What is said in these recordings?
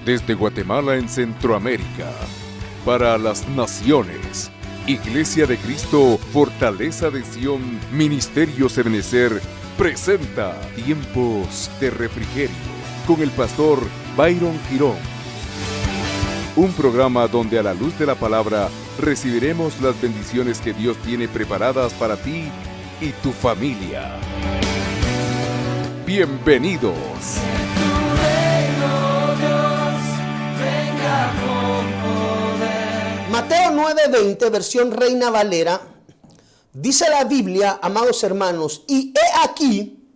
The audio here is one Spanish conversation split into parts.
Desde Guatemala en Centroamérica, para las naciones, Iglesia de Cristo, Fortaleza de Sion, Ministerio Ebenecer, presenta Tiempos de Refrigerio con el pastor Byron Girón. Un programa donde a la luz de la palabra recibiremos las bendiciones que Dios tiene preparadas para ti y tu familia. Bienvenidos. Mateo 9:20, versión Reina Valera, dice la Biblia, amados hermanos, y he aquí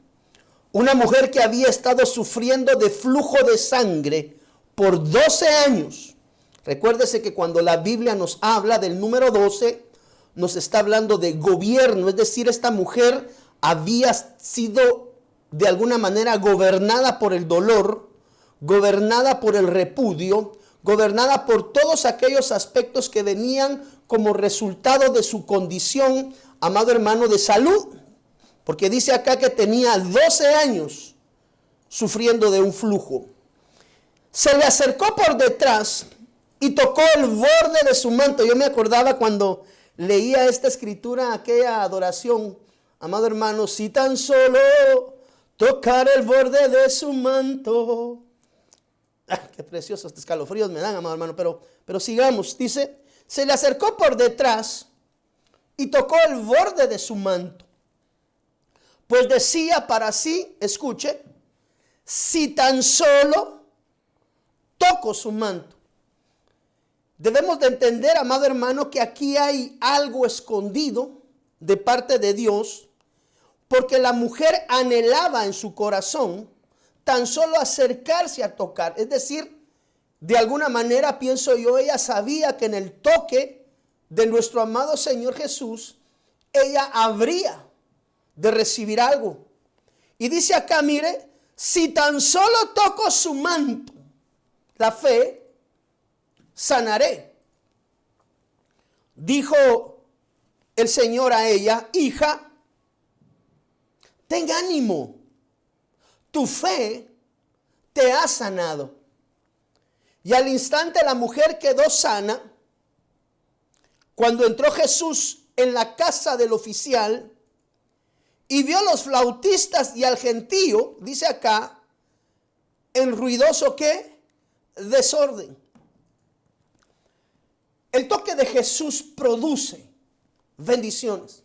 una mujer que había estado sufriendo de flujo de sangre por 12 años. Recuérdese que cuando la Biblia nos habla del número 12, nos está hablando de gobierno, es decir, esta mujer había sido de alguna manera gobernada por el dolor, gobernada por el repudio, gobernada por todos aquellos aspectos que venían como resultado de su condición, amado hermano, de salud. Porque dice acá que tenía 12 años sufriendo de un flujo. Se le acercó por detrás y tocó el borde de su manto. Yo me acordaba cuando leía esta escritura, aquella adoración, amado hermano, si tan solo tocar el borde de su manto. Qué preciosos escalofríos me dan, amado hermano, pero sigamos. Dice, se le acercó por detrás y tocó el borde de su manto. Pues decía para sí, escuche, si tan solo toco su manto. Debemos de entender, amado hermano, que aquí hay algo escondido de parte de Dios, porque la mujer anhelaba en su corazón tan solo acercarse a tocar. Es decir, de alguna manera pienso yo, ella sabía que en el toque de nuestro amado Señor Jesús, ella habría de recibir algo. Y dice acá, mire, si tan solo toco su manto, la fe, sanaré. Dijo el Señor a ella, hija, ten ánimo. Tu fe te ha sanado. Y al instante la mujer quedó sana. Cuando entró Jesús en la casa del oficial y vio los flautistas y al gentío, dice acá, en ruidoso ¿qué? Desorden. El toque de Jesús produce bendiciones.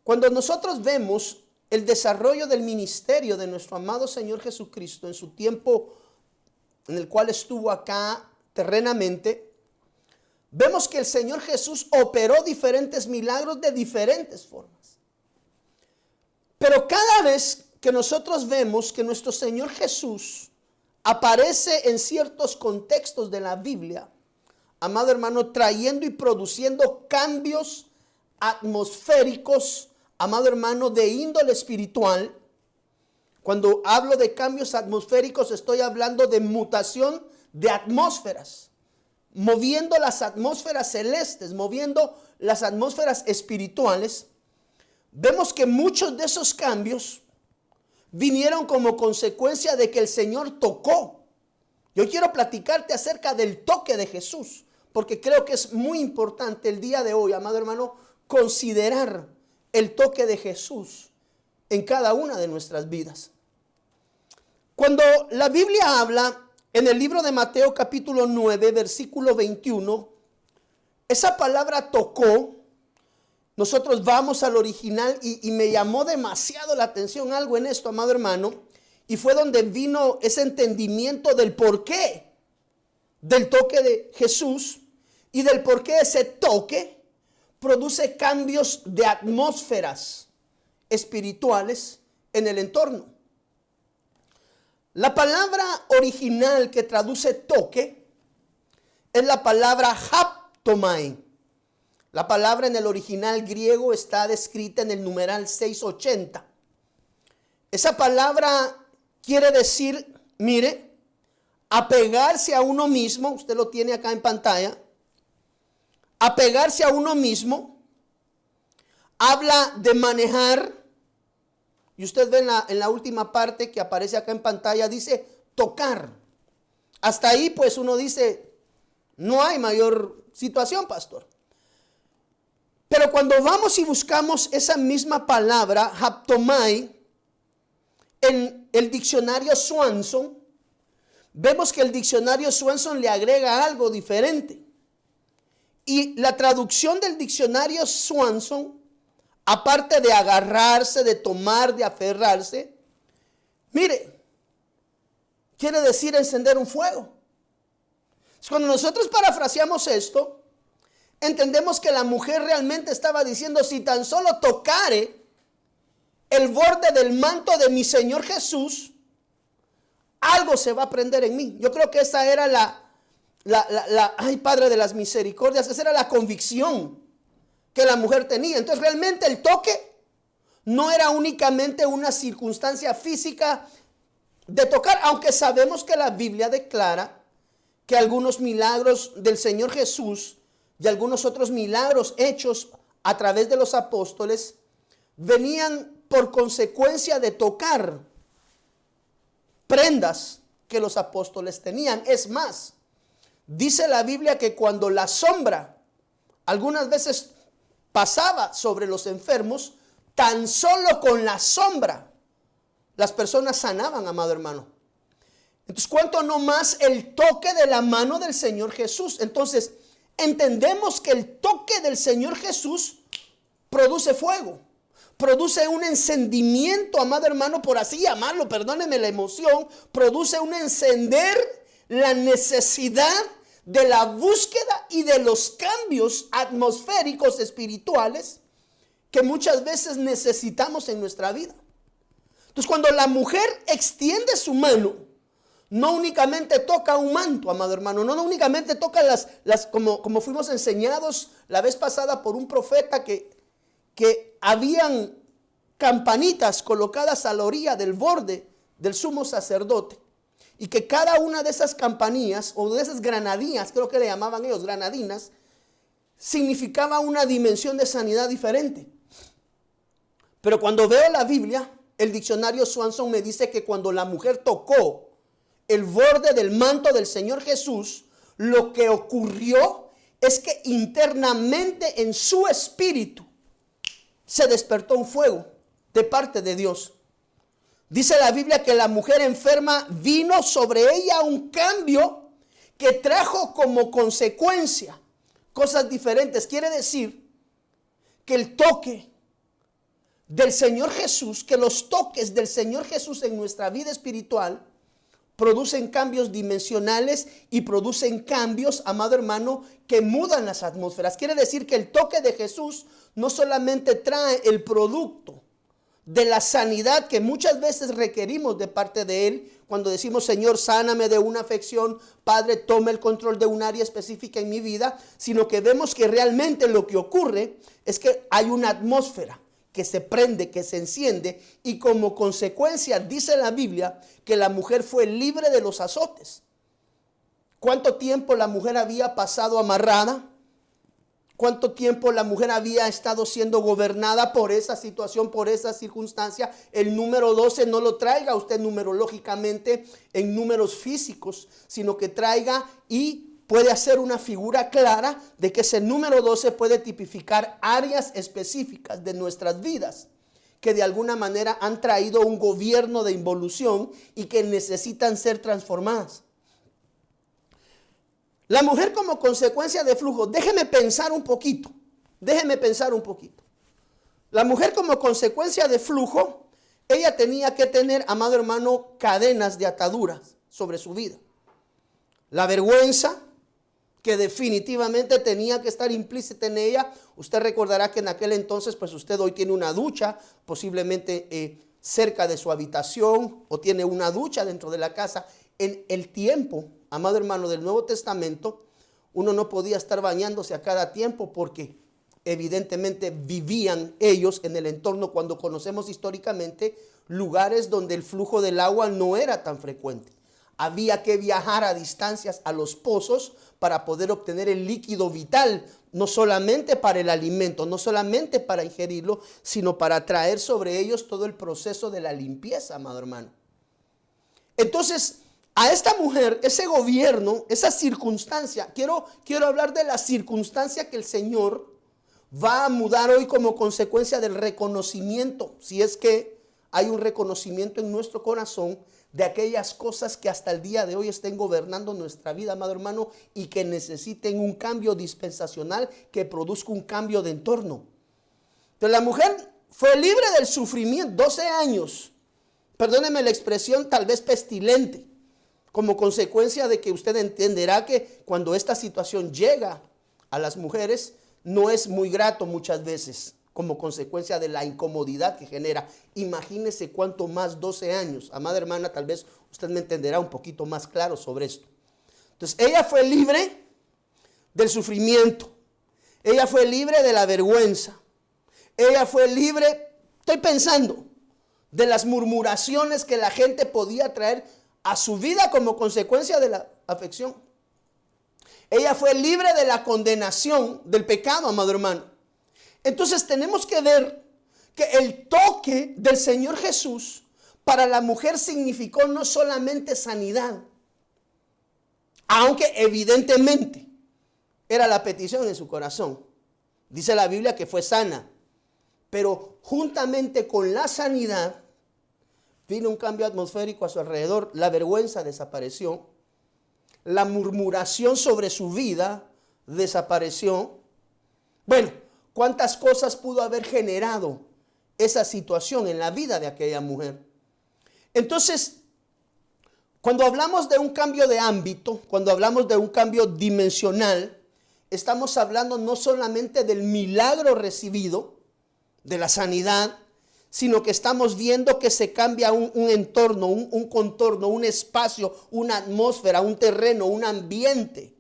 Cuando nosotros vemos el desarrollo del ministerio de nuestro amado Señor Jesucristo en su tiempo en el cual estuvo acá terrenamente, vemos que el Señor Jesús operó diferentes milagros de diferentes formas. Pero cada vez que nosotros vemos que nuestro Señor Jesús aparece en ciertos contextos de la Biblia, amado hermano, trayendo y produciendo cambios atmosféricos, amado hermano, de índole espiritual. Cuando hablo de cambios atmosféricos, estoy hablando de mutación de atmósferas, moviendo las atmósferas celestes, moviendo las atmósferas espirituales. Vemos que muchos de esos cambios vinieron como consecuencia de que el Señor tocó. Yo quiero platicarte acerca del toque de Jesús, porque creo que es muy importante el día de hoy, amado hermano, considerar el toque de Jesús en cada una de nuestras vidas. Cuando la Biblia habla en el libro de Mateo capítulo 9, versículo 21, esa palabra tocó, nosotros vamos al original y me llamó demasiado la atención algo en esto, amado hermano, y fue donde vino ese entendimiento del porqué del toque de Jesús y del porqué ese toque produce cambios de atmósferas espirituales en el entorno. La palabra original que traduce toque es la palabra haptomai. La palabra en el original griego está descrita en el numeral 680. Esa palabra quiere decir, mire, apegarse a uno mismo. Usted lo tiene acá en pantalla. Apegarse a uno mismo, habla de manejar, y usted ve en la última parte que aparece acá en pantalla, dice tocar. Hasta ahí pues uno dice, no hay mayor situación, pastor. Pero cuando vamos y buscamos esa misma palabra, haptomai, en el diccionario Swanson, vemos que el diccionario Swanson le agrega algo diferente. Y la traducción del diccionario Swanson, aparte de agarrarse, de tomar, de aferrarse, mire, quiere decir encender un fuego. Cuando nosotros parafraseamos esto, entendemos que la mujer realmente estaba diciendo, si tan solo tocare el borde del manto de mi Señor Jesús, algo se va a prender en mí. Yo creo que esa era ay, Padre de las misericordias, esa era la convicción que la mujer tenía. Entonces realmente el toque no era únicamente una circunstancia física de tocar, aunque sabemos que la Biblia declara que algunos milagros del Señor Jesús y algunos otros milagros hechos a través de los apóstoles venían por consecuencia de tocar prendas que los apóstoles tenían. Es más, dice la Biblia que cuando la sombra algunas veces pasaba sobre los enfermos, tan solo con la sombra las personas sanaban, amado hermano. Entonces, ¿cuánto no más el toque de la mano del Señor Jesús? Entonces, entendemos que el toque del Señor Jesús produce fuego, produce un encendimiento, amado hermano, por así llamarlo, perdóneme la emoción, produce un encender la necesidad de la búsqueda y de los cambios atmosféricos espirituales que muchas veces necesitamos en nuestra vida. Entonces, cuando la mujer extiende su mano, no únicamente toca un manto, amado hermano, no únicamente toca como fuimos enseñados la vez pasada por un profeta que habían campanitas colocadas a la orilla del borde del sumo sacerdote, y que cada una de esas campanillas o de esas granadillas, creo que le llamaban ellos granadinas, significaba una dimensión de sanidad diferente. Pero cuando veo la Biblia, el diccionario Swanson me dice que cuando la mujer tocó el borde del manto del Señor Jesús, lo que ocurrió es que internamente en su espíritu se despertó un fuego de parte de Dios. Dice la Biblia que la mujer enferma vino sobre ella un cambio que trajo como consecuencia cosas diferentes. Quiere decir que el toque del Señor Jesús, que los toques del Señor Jesús en nuestra vida espiritual producen cambios dimensionales y producen cambios, amado hermano, que mudan las atmósferas. Quiere decir que el toque de Jesús no solamente trae el producto de la sanidad que muchas veces requerimos de parte de Él, cuando decimos, Señor, sáname de una afección, Padre, toma el control de un área específica en mi vida, sino que vemos que realmente lo que ocurre es que hay una atmósfera que se prende, que se enciende, y como consecuencia dice la Biblia que la mujer fue libre de los azotes. ¿Cuánto tiempo la mujer había pasado amarrada? ¿Cuánto tiempo la mujer había estado siendo gobernada por esa situación, por esa circunstancia? El número 12 no lo traiga usted numerológicamente en números físicos, sino que traiga y puede hacer una figura clara de que ese número 12 puede tipificar áreas específicas de nuestras vidas que de alguna manera han traído un gobierno de involución y que necesitan ser transformadas. La mujer como consecuencia de flujo, déjeme pensar un poquito. La mujer como consecuencia de flujo, ella tenía que tener, amado hermano, cadenas de ataduras sobre su vida. La vergüenza, que definitivamente tenía que estar implícita en ella. Usted recordará que en aquel entonces, pues usted hoy tiene una ducha, posiblemente cerca de su habitación, o tiene una ducha dentro de la casa. En el tiempo, amado hermano, del Nuevo Testamento, uno no podía estar bañándose a cada tiempo porque evidentemente vivían ellos en el entorno, cuando conocemos históricamente, lugares donde el flujo del agua no era tan frecuente. Había que viajar a distancias a los pozos para poder obtener el líquido vital, no solamente para el alimento, no solamente para ingerirlo, sino para traer sobre ellos todo el proceso de la limpieza, amado hermano. Entonces, A esta mujer, ese gobierno, esa circunstancia, quiero hablar de la circunstancia que el Señor va a mudar hoy como consecuencia del reconocimiento, si es que hay un reconocimiento en nuestro corazón de aquellas cosas que hasta el día de hoy estén gobernando nuestra vida, amado hermano, y que necesiten un cambio dispensacional que produzca un cambio de entorno. Entonces la mujer fue libre del sufrimiento, 12 años, perdóneme la expresión tal vez pestilente, como consecuencia de que usted entenderá que cuando esta situación llega a las mujeres, no es muy grato muchas veces, como consecuencia de la incomodidad que genera. Imagínese cuánto más 12 años. Amada hermana, tal vez usted me entenderá un poquito más claro sobre esto. Entonces, ella fue libre del sufrimiento. Ella fue libre de la vergüenza. Ella fue libre, estoy pensando, de las murmuraciones que la gente podía traer a su vida como consecuencia de la afección. Ella fue libre de la condenación del pecado, amado hermano. Entonces tenemos que ver que el toque del Señor Jesús para la mujer significó no solamente sanidad, aunque evidentemente era la petición en su corazón. Dice la Biblia que fue sana, pero juntamente con la sanidad vino un cambio atmosférico a su alrededor. La vergüenza desapareció, la murmuración sobre su vida desapareció. Bueno, ¿cuántas cosas pudo haber generado esa situación en la vida de aquella mujer? Entonces, cuando hablamos de un cambio de ámbito, cuando hablamos de un cambio dimensional, estamos hablando no solamente del milagro recibido, de la sanidad, sino que estamos viendo que se cambia un entorno, un contorno, un espacio, una atmósfera, un terreno, un ambiente,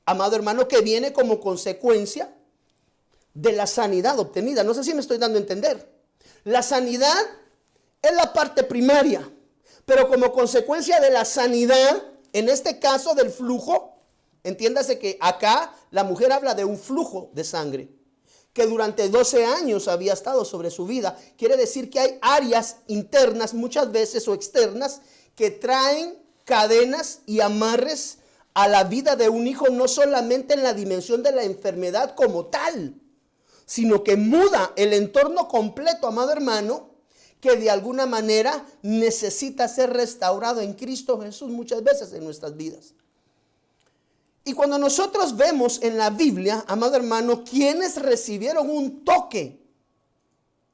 amado hermano, que viene como consecuencia de la sanidad obtenida. No sé si me estoy dando a entender. La sanidad es la parte primaria, pero como consecuencia de la sanidad, en este caso del flujo, entiéndase que acá la mujer habla de un flujo de sangre que durante 12 años había estado sobre su vida. Quiere decir que hay áreas internas muchas veces o externas que traen cadenas y amarres a la vida de un hijo, no solamente en la dimensión de la enfermedad como tal, sino que muda el entorno completo, amado hermano, que de alguna manera necesita ser restaurado en Cristo Jesús muchas veces en nuestras vidas. Y cuando nosotros vemos en la Biblia, amado hermano, quienes recibieron un toque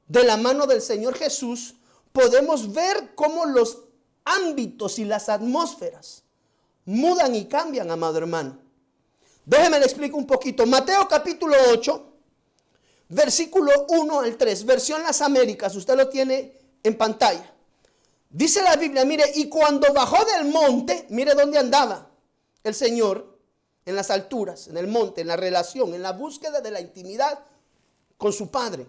de la mano del Señor Jesús, podemos ver cómo los ámbitos y las atmósferas mudan y cambian, amado hermano. Déjeme le explico un poquito. Mateo capítulo 8, versículo 1 al 3, versión Las Américas, usted lo tiene en pantalla. Dice la Biblia, mire, y cuando bajó del monte, mire dónde andaba el Señor, en las alturas, en el monte, en la relación, en la búsqueda de la intimidad con su Padre.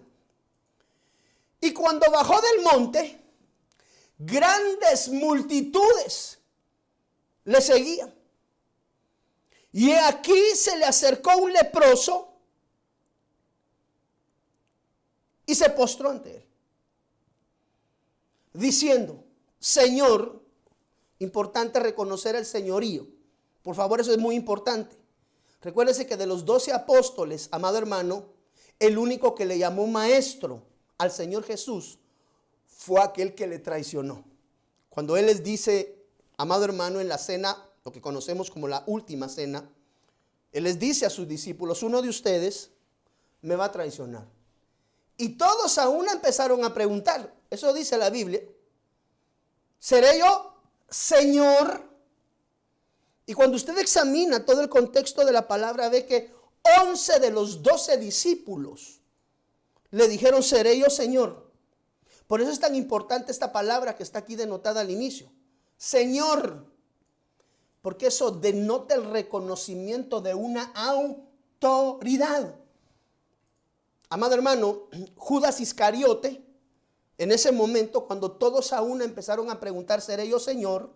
Y cuando bajó del monte, grandes multitudes le seguían. Y aquí se le acercó un leproso y se postró ante él, diciendo, Señor, importante reconocer el señorío. Por favor, eso es muy importante. Recuérdese que de los 12 apóstoles, amado hermano, el único que le llamó maestro al Señor Jesús fue aquel que le traicionó. Cuando Él les dice, amado hermano, en la cena, lo que conocemos como la última cena, Él les dice a sus discípulos, uno de ustedes me va a traicionar. Y todos a una empezaron a preguntar, eso dice la Biblia, ¿seré yo, Señor? Y cuando usted examina todo el contexto de la palabra, ve que 11 de los 12 discípulos le dijeron, seré yo, Señor. Por eso es tan importante esta palabra que está aquí denotada al inicio, Señor, porque eso denota el reconocimiento de una autoridad. Amado hermano, Judas Iscariote, en ese momento, cuando todos a una empezaron a preguntar, ¿seré yo, Señor?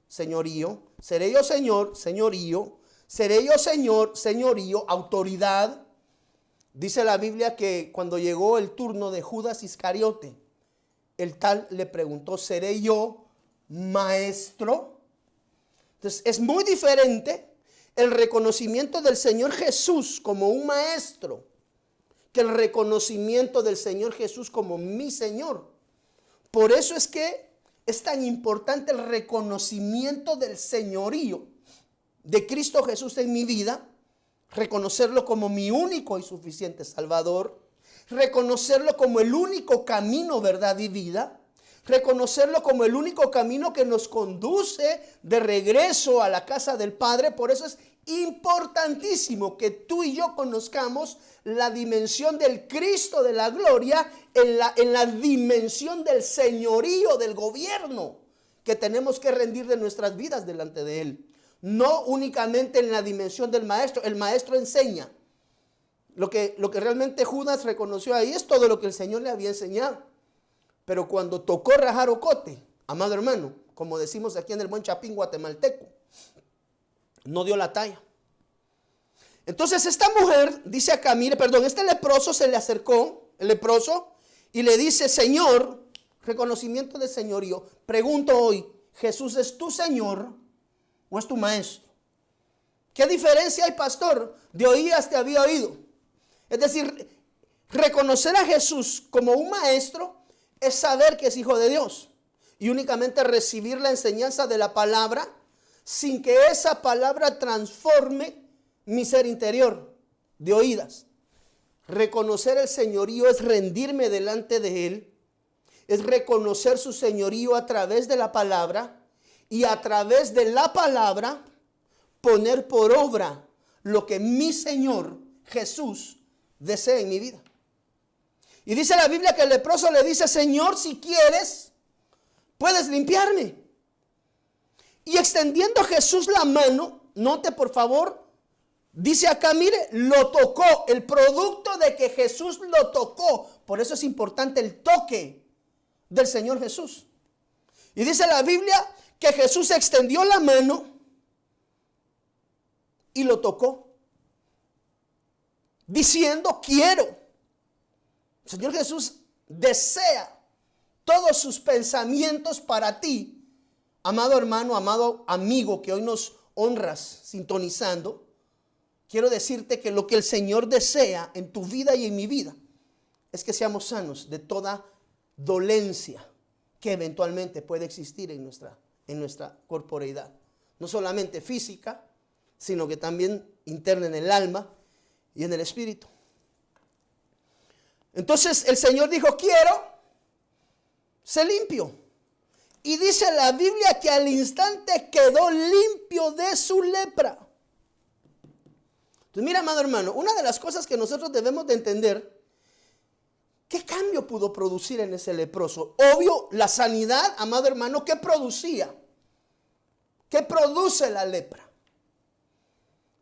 Señorío, seré yo, Señor, señorío, seré yo, Señor, señorío, autoridad. Dice la Biblia que cuando llegó el turno de Judas Iscariote, el tal le preguntó, ¿seré yo, maestro? Entonces es muy diferente el reconocimiento del Señor Jesús como un maestro que el reconocimiento del Señor Jesús como mi Señor. Por eso es que es tan importante el reconocimiento del señorío de Cristo Jesús en mi vida, reconocerlo como mi único y suficiente Salvador, reconocerlo como el único camino, verdad y vida, reconocerlo como el único camino que nos conduce de regreso a la casa del Padre. Por eso es importantísimo que tú y yo conozcamos la dimensión del Cristo de la gloria en la dimensión del señorío, del gobierno que tenemos que rendir de nuestras vidas delante de Él. No únicamente en la dimensión del maestro. El maestro enseña. Lo que realmente Judas reconoció ahí es todo lo que el Señor le había enseñado. Pero cuando tocó rajar ocote, amado hermano, como decimos aquí en el buen chapín guatemalteco, no dio la talla. Entonces esta mujer dice acá, mire, este leproso se le acercó, el leproso, y le dice, Señor, reconocimiento de señorío. Pregunto hoy, ¿Jesús es tu Señor o es tu maestro? ¿Qué diferencia hay, pastor? De oídas te había oído. Es decir, reconocer a Jesús como un maestro es saber que es hijo de Dios y únicamente recibir la enseñanza de la palabra sin que esa palabra transforme mi ser interior de oídas. Reconocer el señorío es rendirme delante de Él, es reconocer su señorío a través de la palabra y a través de la palabra poner por obra lo que mi Señor Jesús desea en mi vida. Y dice la Biblia que el leproso le dice, Señor, si quieres, puedes limpiarme. Y extendiendo Jesús la mano, note por favor, dice acá, mire, lo tocó. El producto de que Jesús lo tocó. Por eso es importante el toque del Señor Jesús. Y dice la Biblia que Jesús extendió la mano y lo tocó, diciendo, quiero. El Señor Jesús desea todos sus pensamientos para ti, amado hermano, amado amigo que hoy nos honras sintonizando. Quiero decirte que lo que el Señor desea en tu vida y en mi vida es que seamos sanos de toda dolencia que eventualmente puede existir en nuestra corporeidad. No solamente física, sino que también interna en el alma y en el espíritu. Entonces el Señor dijo, quiero, sé limpio. Y dice la Biblia que al instante quedó limpio de su lepra. Entonces mira, amado hermano, una de las cosas que nosotros debemos de entender, ¿qué cambio pudo producir en ese leproso? Obvio, la sanidad, amado hermano, ¿qué producía? ¿Qué produce la lepra?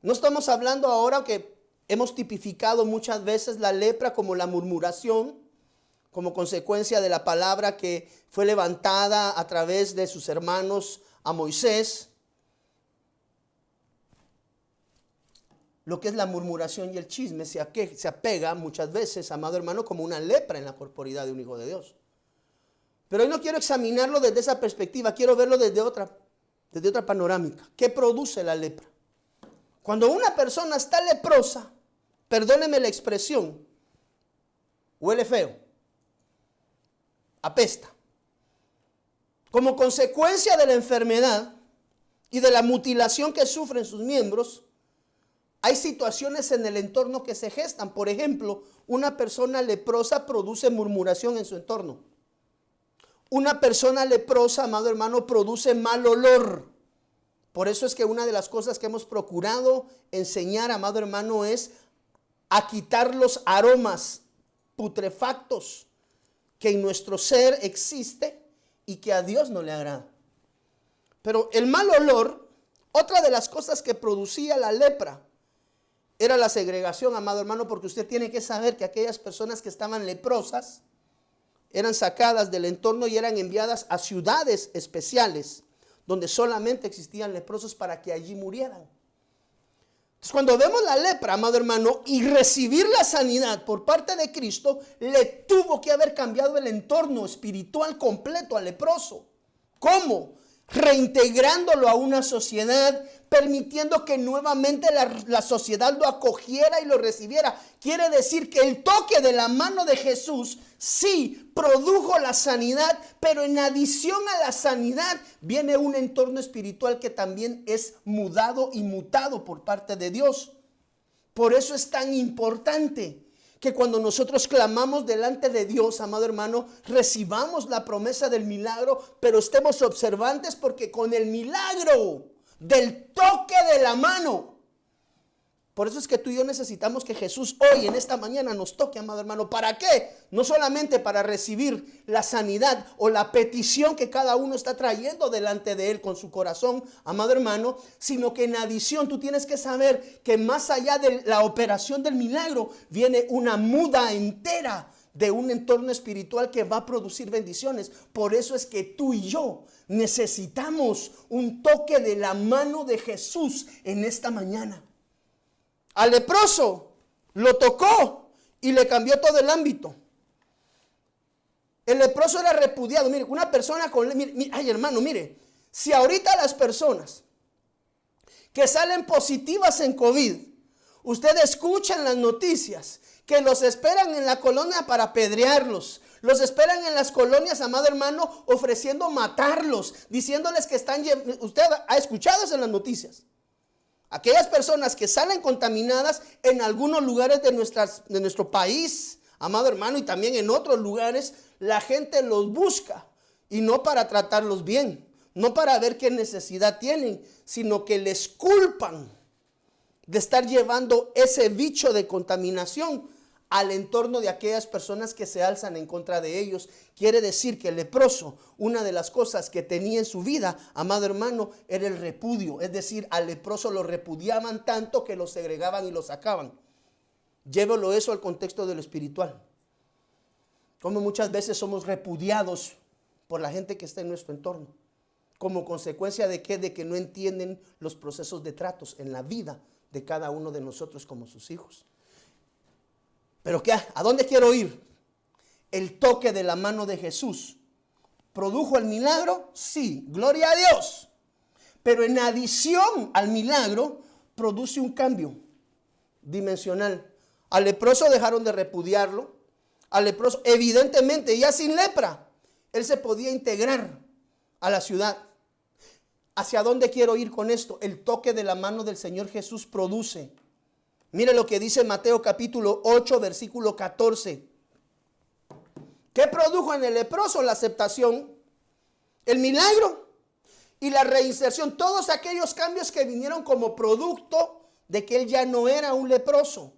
No estamos hablando ahora que hemos tipificado muchas veces la lepra como la murmuración, como consecuencia de la palabra que fue levantada a través de sus hermanos a Moisés. Lo que es la murmuración y el chisme se apega muchas veces, amado hermano, como una lepra en la corporidad de un hijo de Dios. Pero hoy no quiero examinarlo desde esa perspectiva, quiero verlo desde otra panorámica. ¿Qué produce la lepra? Cuando una persona está leprosa, perdóneme la expresión, huele feo, apesta. Como consecuencia de la enfermedad y de la mutilación que sufren sus miembros, hay situaciones en el entorno que se gestan. Por ejemplo, una persona leprosa produce murmuración en su entorno. Una persona leprosa, amado hermano, produce mal olor. Por eso es que una de las cosas que hemos procurado enseñar, amado hermano, es a quitar los aromas putrefactos que en nuestro ser existe y que a Dios no le agrada. Pero el mal olor, otra de las cosas que producía la lepra, era la segregación, amado hermano, porque usted tiene que saber que aquellas personas que estaban leprosas eran sacadas del entorno y eran enviadas a ciudades especiales donde solamente existían leprosos para que allí murieran. Entonces, cuando vemos la lepra, amado hermano, y recibir la sanidad por parte de Cristo, le tuvo que haber cambiado el entorno espiritual completo al leproso. ¿Cómo? reintegrándolo a una sociedad, permitiendo que nuevamente la sociedad lo acogiera y lo recibiera. Quiere decir que el toque de la mano de Jesús sí produjo la sanidad, pero en adición a la sanidad viene un entorno espiritual que también es mudado y mutado por parte de Dios. Por eso es tan importante que cuando nosotros clamamos delante de Dios, amado hermano, recibamos la promesa del milagro, pero estemos observantes, porque con el milagro del toque de la mano, por eso es que tú y yo necesitamos que Jesús hoy, en esta mañana, nos toque, amado hermano. ¿Para qué? No solamente para recibir la sanidad o la petición que cada uno está trayendo delante de Él con su corazón, amado hermano, sino que en adición tú tienes que saber que más allá de la operación del milagro, viene una muda entera de un entorno espiritual que va a producir bendiciones. Por eso es que tú y yo necesitamos un toque de la mano de Jesús en esta mañana. Al leproso lo tocó y le cambió todo el ámbito. El leproso era repudiado. Mire, una persona con... ay, hermano, mire. Si ahorita las personas que salen positivas en COVID, usted escucha en las noticias que los esperan en la colonia para apedrearlos. Los esperan en las colonias, amado hermano, ofreciendo matarlos, diciéndoles que están... Usted ha escuchado eso en las noticias. Aquellas personas que salen contaminadas en algunos lugares de nuestro país, amado hermano, y también en otros lugares, la gente los busca, y no para tratarlos bien, no para ver qué necesidad tienen, sino que les culpan de estar llevando ese bicho de contaminación al entorno de aquellas personas que se alzan en contra de ellos. Quiere decir que el leproso, una de las cosas que tenía en su vida, amado hermano, era el repudio. Es decir, al leproso lo repudiaban tanto que lo segregaban y lo sacaban. Llévelo eso al contexto de lo espiritual. Como muchas veces somos repudiados por la gente que está en nuestro entorno. ¿Como consecuencia de qué? De que no entienden los procesos de tratos en la vida de cada uno de nosotros como sus hijos. Pero ¿qué? ¿A dónde quiero ir? El toque de la mano de Jesús. ¿Produjo el milagro? Sí, gloria a Dios. Pero en adición al milagro, produce un cambio dimensional. Al leproso dejaron de repudiarlo. Al leproso, evidentemente, ya sin lepra, él se podía integrar a la ciudad. ¿Hacia dónde quiero ir con esto? El toque de la mano del Señor Jesús produce. Mire lo que dice Mateo capítulo 8, versículo 14. ¿Qué produjo en el leproso? La aceptación, el milagro y la reinserción. Todos aquellos cambios que vinieron como producto de que él ya no era un leproso.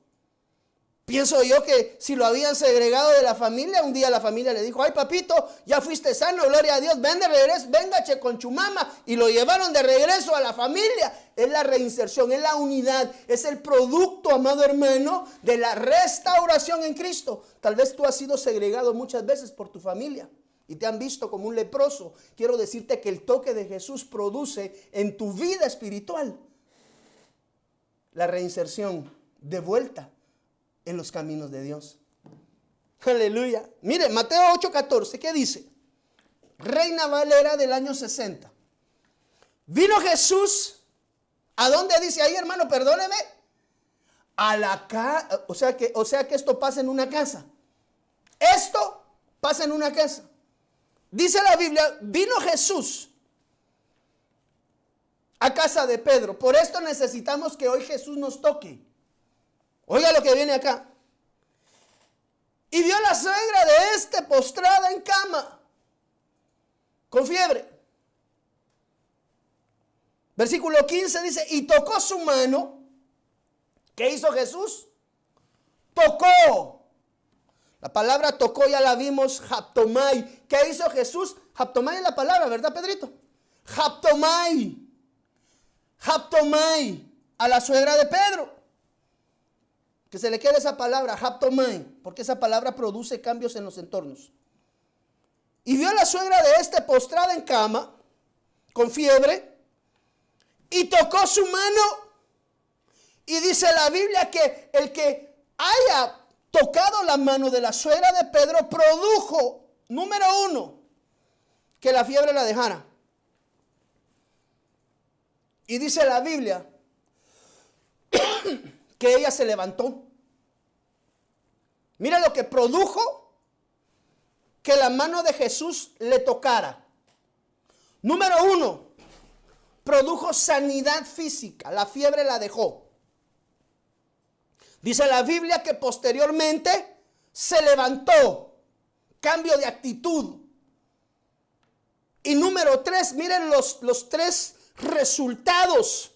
Pienso yo que si lo habían segregado de la familia, un día la familia le dijo: ay, papito, ya fuiste sano, gloria a Dios, ven de regreso, véngache con chumama. Y lo llevaron de regreso a la familia. Es la reinserción, es la unidad, es el producto, amado hermano, de la restauración en Cristo. Tal vez tú has sido segregado muchas veces por tu familia y te han visto como un leproso. Quiero decirte que el toque de Jesús produce en tu vida espiritual la reinserción de vuelta en los caminos de Dios. Aleluya. Mire, Mateo 8:14, ¿qué dice? Reina Valera del año 60. Vino Jesús, ¿a dónde dice ahí, hermano? Perdóneme. A la casa, o sea que esto pasa en una casa. Esto pasa en una casa. Dice la Biblia, vino Jesús a casa de Pedro. Por esto necesitamos que hoy Jesús nos toque. Oiga lo que viene acá. Y vio a la suegra de este postrada en cama, con fiebre. Versículo 15 dice, y tocó su mano. ¿Qué hizo Jesús? Tocó. La palabra tocó ya la vimos, haptomai. ¿Qué hizo Jesús? Haptomai es la palabra, ¿verdad, Pedrito? Haptomai. Haptomai a la suegra de Pedro. Que se le quede esa palabra, haptomai, porque esa palabra produce cambios en los entornos. Y vio a la suegra de este postrada en cama, con fiebre, y tocó su mano. Y dice la Biblia que el que haya tocado la mano de la suegra de Pedro produjo, número 1, que la fiebre la dejara. Y dice la Biblia que ella se levantó. Mira lo que produjo que la mano de Jesús le tocara. Número 1, produjo sanidad física. La fiebre la dejó. Dice la Biblia que posteriormente se levantó. Cambio de actitud. Y número 3, miren los 3 resultados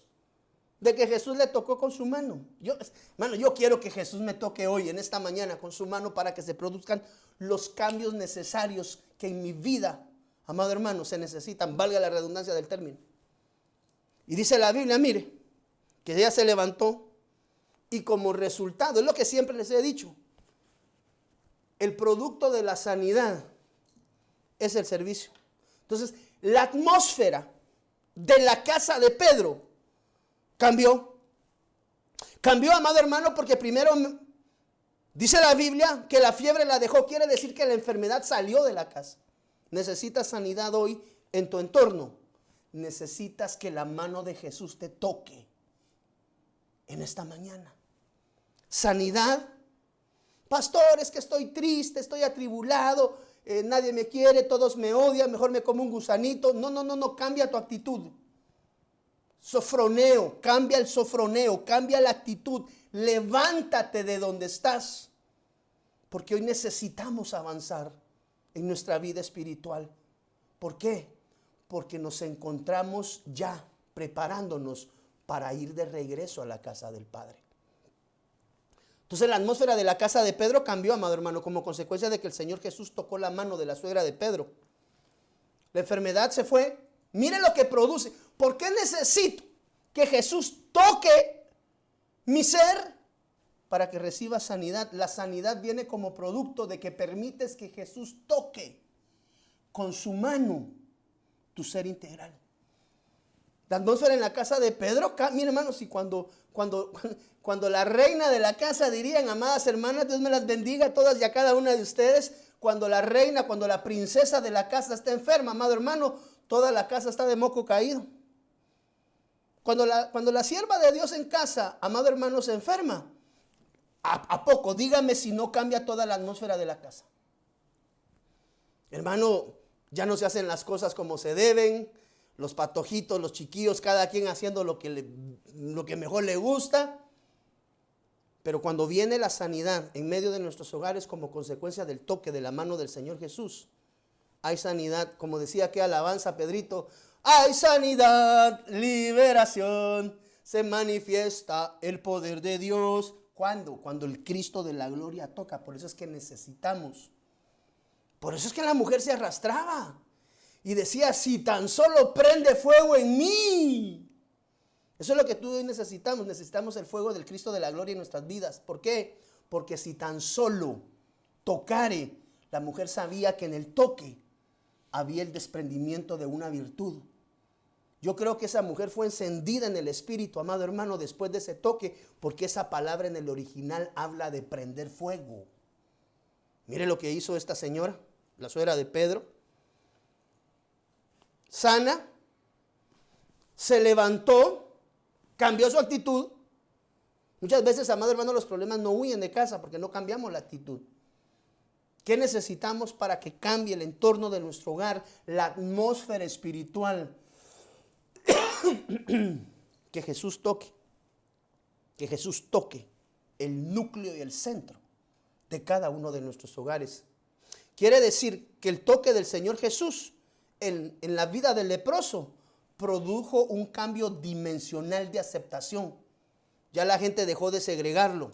de que Jesús le tocó con su mano. Yo quiero que Jesús me toque hoy, en esta mañana, con su mano, para que se produzcan los cambios necesarios que en mi vida, amado hermano, se necesitan, valga la redundancia del término. Y dice la Biblia, mire, que ella se levantó y como resultado, es lo que siempre les he dicho, el producto de la sanidad es el servicio. Entonces, la atmósfera de la casa de Pedro cambió. Cambió, amado hermano, porque primero dice la Biblia que la fiebre la dejó. Quiere decir que la enfermedad salió de la casa. Necesitas sanidad hoy en tu entorno. Necesitas que la mano de Jesús te toque en esta mañana. Sanidad. Pastor, es que estoy triste, estoy atribulado, nadie me quiere, todos me odian, mejor me como un gusanito. No, cambia tu actitud. Sofroneo, cambia el sofroneo, cambia la actitud. Levántate de donde estás, porque hoy necesitamos avanzar en nuestra vida espiritual. ¿Por qué? Porque nos encontramos ya preparándonos para ir de regreso a la casa del Padre. Entonces la atmósfera de la casa de Pedro cambió, amado hermano, como consecuencia de que el Señor Jesús tocó la mano de la suegra de Pedro. La enfermedad se fue. Mire lo que produce. ¿Por qué necesito que Jesús toque mi ser? Para que reciba sanidad. La sanidad viene como producto de que permites que Jesús toque con su mano tu ser integral. La atmósfera en la casa de Pedro, miren hermanos, y cuando la reina de la casa, dirían, amadas hermanas, Dios me las bendiga a todas y a cada una de ustedes, cuando la reina, cuando la princesa de la casa está enferma, amado hermano, toda la casa está de moco caído. Cuando la sierva de Dios en casa, amado hermano, se enferma, ¿a poco? Dígame si no cambia toda la atmósfera de la casa. Hermano, ya no se hacen las cosas como se deben. Los patojitos, los chiquillos, cada quien haciendo lo que mejor le gusta. Pero cuando viene la sanidad en medio de nuestros hogares como consecuencia del toque de la mano del Señor Jesús, hay sanidad, como decía que alabanza Pedrito, hay sanidad, liberación, se manifiesta el poder de Dios. ¿Cuándo? Cuando el Cristo de la gloria toca. Por eso es que necesitamos. Por eso es que la mujer se arrastraba y decía, si tan solo prende fuego en mí. Eso es lo que tú y yo necesitamos. Necesitamos el fuego del Cristo de la gloria en nuestras vidas. ¿Por qué? Porque si tan solo tocare, la mujer sabía que en el toque había el desprendimiento de una virtud. Yo creo que esa mujer fue encendida en el espíritu, amado hermano, después de ese toque, porque esa palabra en el original habla de prender fuego. Mire lo que hizo esta señora, la suegra de Pedro. Sana, se levantó, cambió su actitud. Muchas veces, amado hermano, los problemas no huyen de casa porque no cambiamos la actitud. ¿Qué necesitamos para que cambie el entorno de nuestro hogar, la atmósfera espiritual? Que Jesús toque el núcleo y el centro de cada uno de nuestros hogares. Quiere decir que el toque del Señor Jesús en la vida del leproso produjo un cambio dimensional de aceptación. Ya la gente dejó de segregarlo.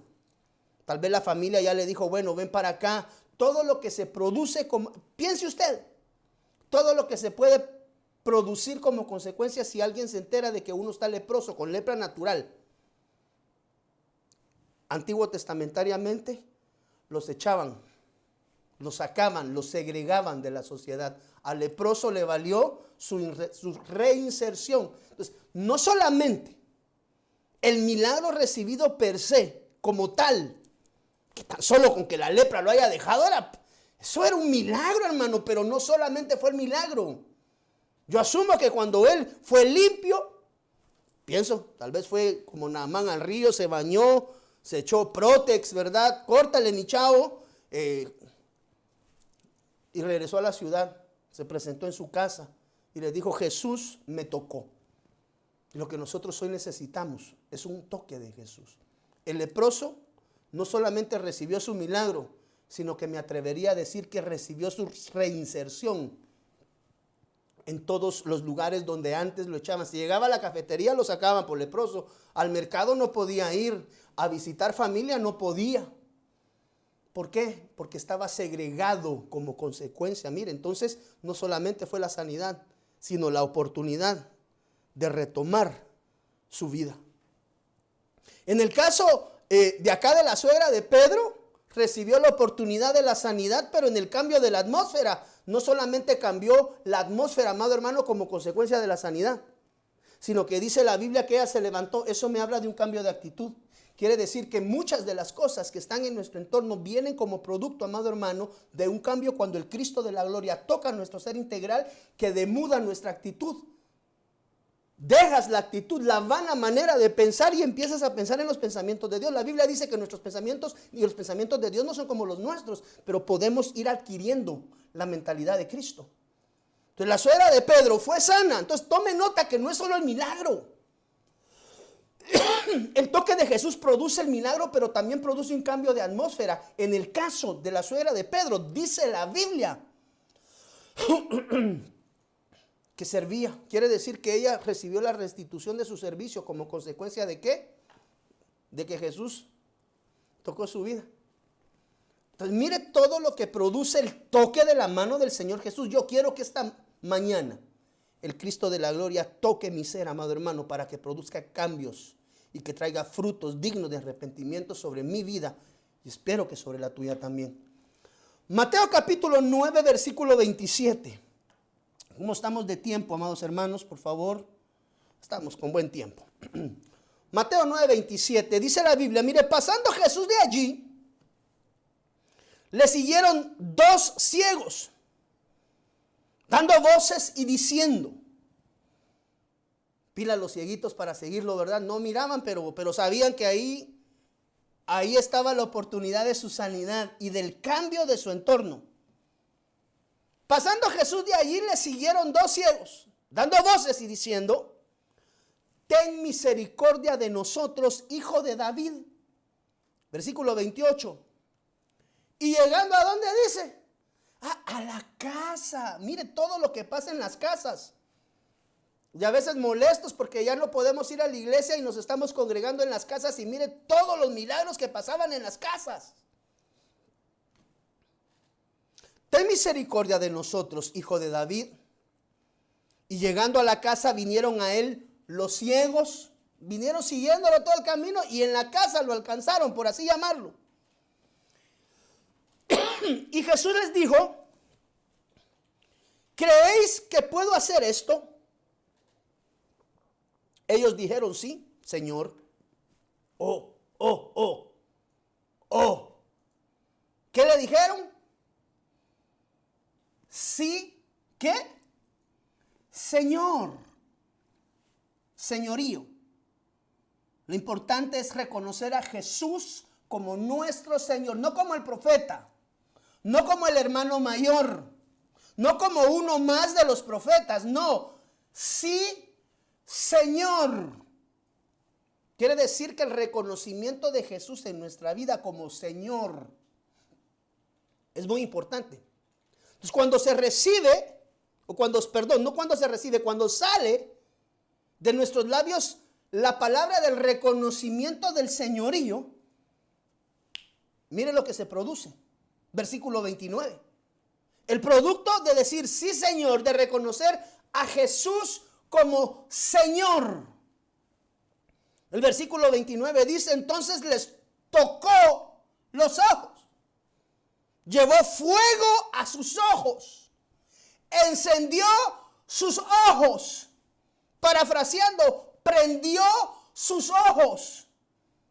Tal vez la familia ya le dijo, bueno, ven para acá. Todo lo que se produce, piense usted, todo lo que se puede producir como consecuencia si alguien se entera de que uno está leproso, con lepra natural. Antiguo testamentariamente los echaban, los sacaban, los segregaban de la sociedad. Al leproso le valió su reinserción. Entonces, no solamente el milagro recibido per se, como tal, que tan solo con que la lepra lo haya dejado, eso era un milagro, hermano, pero no solamente fue el milagro. Yo asumo que cuando él fue limpio, Pienso, tal vez fue como Naamán al río, se bañó, se echó Protex, ¿verdad? Córtale, mi chavo. Y regresó a la ciudad, se presentó en su casa y le dijo, Jesús me tocó. Lo que nosotros hoy necesitamos es un toque de Jesús. El leproso no solamente recibió su milagro, sino que me atrevería a decir que recibió su reinserción en todos los lugares donde antes lo echaban. Si llegaba a la cafetería lo sacaban por leproso, al mercado no podía ir, a visitar familia no podía. ¿Por qué? Porque estaba segregado como consecuencia. Mire, entonces no solamente fue la sanidad, sino la oportunidad de retomar su vida. En el caso de acá de la suegra de Pedro, recibió la oportunidad de la sanidad, pero en el cambio de la atmósfera, no solamente cambió la atmósfera, amado hermano, como consecuencia de la sanidad, sino que dice la Biblia que ella se levantó. Eso me habla de un cambio de actitud. Quiere decir que muchas de las cosas que están en nuestro entorno vienen como producto, amado hermano, de un cambio cuando el Cristo de la gloria toca nuestro ser integral, que demuda nuestra actitud. Dejas la actitud, la vana manera de pensar y empiezas a pensar en los pensamientos de Dios. La Biblia dice que nuestros pensamientos y los pensamientos de Dios no son como los nuestros, pero podemos ir adquiriendo la mentalidad de Cristo. Entonces la suegra de Pedro fue sana. Entonces tome nota que no es solo el milagro. El toque de Jesús produce el milagro, pero también produce un cambio de atmósfera. En el caso de la suegra de Pedro, dice la Biblia que servía. Quiere decir que ella recibió la restitución de su servicio como consecuencia de ¿qué? De que Jesús tocó su vida. Entonces mire todo lo que produce el toque de la mano del Señor Jesús. Yo quiero que esta mañana el Cristo de la gloria toque mi ser, amado hermano, para que produzca cambios y que traiga frutos dignos de arrepentimiento sobre mi vida y espero que sobre la tuya también. Mateo capítulo 9, versículo 27. ¿Cómo estamos de tiempo, amados hermanos? Por favor, estamos con buen tiempo. Mateo 9, 27, dice la Biblia, mire, pasando Jesús de allí, le siguieron dos ciegos, dando voces y diciendo. Pila los cieguitos para seguirlo, ¿verdad? No miraban, pero sabían que ahí estaba la oportunidad de su sanidad y del cambio de su entorno. Pasando Jesús de allí, le siguieron dos ciegos, dando voces y diciendo, ten misericordia de nosotros, hijo de David. Versículo 28. Y llegando a dónde dice, a la casa. Mire todo lo que pasa en las casas. Y a veces molestos porque ya no podemos ir a la iglesia y nos estamos congregando en las casas. Y mire todos los milagros que pasaban en las casas. Ten misericordia de nosotros, hijo de David. Y llegando a la casa vinieron a él los ciegos. Vinieron siguiéndolo todo el camino y en la casa lo alcanzaron, por así llamarlo. Y Jesús les dijo, ¿creéis que puedo hacer esto? Ellos dijeron, sí, Señor. ¿Qué le dijeron? Sí, ¿qué? Señor, señorío. Lo importante es reconocer a Jesús como nuestro Señor, no como el profeta, no como el hermano mayor, no como uno más de los profetas, no, sí, Señor. Quiere decir que el reconocimiento de Jesús en nuestra vida como Señor es muy importante. Entonces cuando se recibe, cuando sale de nuestros labios la palabra del reconocimiento del señorío, mire lo que se produce. Versículo 29. El producto de decir sí, Señor, de reconocer a Jesús como Señor. El versículo 29 dice, entonces les tocó los ojos. Llevó fuego a sus ojos. Encendió sus ojos. Parafraseando, prendió sus ojos.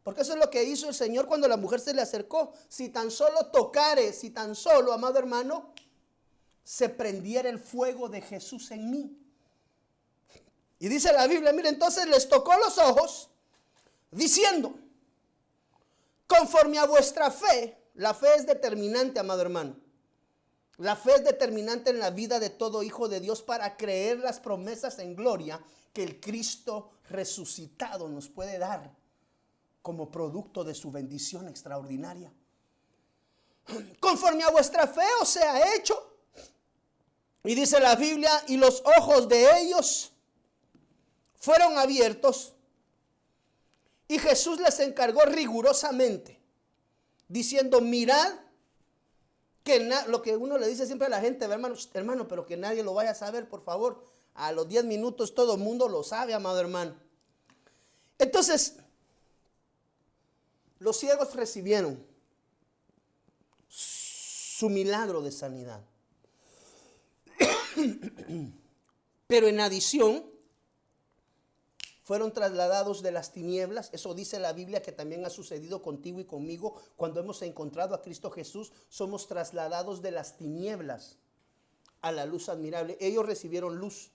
Porque eso es lo que hizo el Señor cuando la mujer se le acercó. Si tan solo tocare, si tan solo, amado hermano, se prendiera el fuego de Jesús en mí. Y dice la Biblia, mire, entonces les tocó los ojos, diciendo, conforme a vuestra fe. La fe es determinante, amado hermano. La fe es determinante en la vida de todo hijo de Dios para creer las promesas en gloria que el Cristo resucitado nos puede dar como producto de su bendición extraordinaria. Conforme a vuestra fe os sea hecho. Y dice la Biblia, y los ojos de ellos fueron abiertos. Y Jesús les encargó rigurosamente, diciendo, mirad, que lo que uno le dice siempre a la gente, hermano, pero que nadie lo vaya a saber, por favor. A los 10 minutos todo el mundo lo sabe, amado hermano. Entonces, los ciegos recibieron su milagro de sanidad. Pero en adición, fueron trasladados de las tinieblas. Eso dice la Biblia que también ha sucedido contigo y conmigo. Cuando hemos encontrado a Cristo Jesús, somos trasladados de las tinieblas a la luz admirable. Ellos recibieron luz.